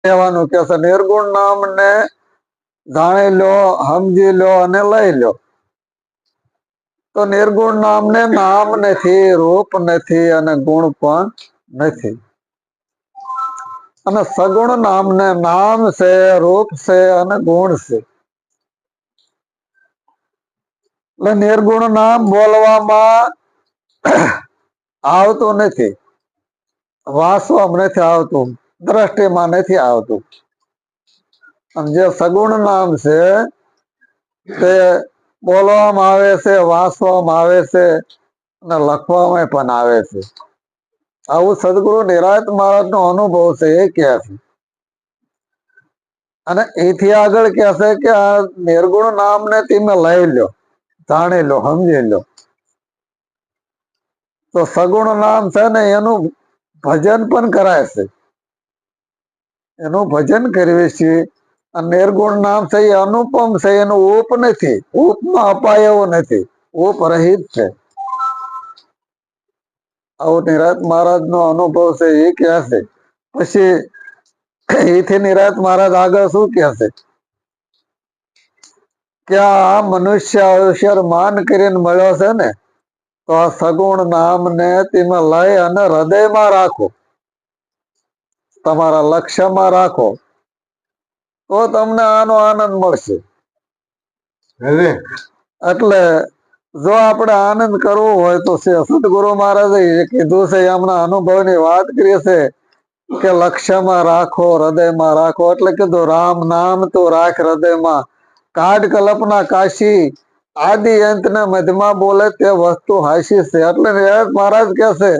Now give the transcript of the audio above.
કહેવાનું કે છે નિર્ગુણ નામ ને જાણી લો, સમજી લો અને લઈ લો. તો નિર્ગુણ નામ ને નામ નથી, રૂપ નથી અને ગુણ પણ નથી. અને સગુણ નામ ને નામ છે, રૂપ છે અને ગુણ છે. એટલે નિર્ગુણ નામ બોલવામાં આવતું નથી, વાંચવામાં નથી આવતું, દ્રષ્ટિમાં નથી આવતું. અને જે સગુણ નામ છે તે બોલવામાં આવે છે, વાંચવામાં આવે છે અને લખવામાં પણ આવે છે. આવું સદગુરુ નિરાંત મહારાજ નો અનુભવ છે એ કહે છે. અને એથી આગળ કહે છે કે આ નિર્ગુણ નામ ને તમે લઈ લો, જાણી લો, સમજી લો. તો સગુણ નામ છે ને એનું ભજન પણ કરાય છે, એનું ભજન કરવી છે. અને નિર્ગુણ નામ છે એ અનુપમ છે, એનું ઉપ નથી, ઉપમાં અપાય એવું નથી, ઉપરહિત છે. આવો નિરાંત મહારાજ નો અનુભવ છે એ કહે છે. પછી એથી નિરાંત મહારાજ આગળ શું કહે છે કે આ મનુષ્ય અવસર માન કરીને મળ્યો છે ને, તો આ સગુણ નામ ને તમે લઈ અને હૃદયમાં રાખો, તમારા લક્ષ્યમાં રાખો, તો તમને આનો આનંદ મળશે. એટલે જો આપણે આનંદ કરવો હોય તો સદગુરુ મહારાજે કીધું છે, એમના અનુભવની વાત કરી છે કે લક્ષ્યમાં રાખો, હૃદયમાં રાખો. એટલે કીધું રામ નામ તો રાખ હૃદયમાં, કાઢ કલ્પના કાશી, આદિ અંત ને મધમાં બોલે તે વસ્તુ હાસી છે. એટલે મહારાજ કહે છે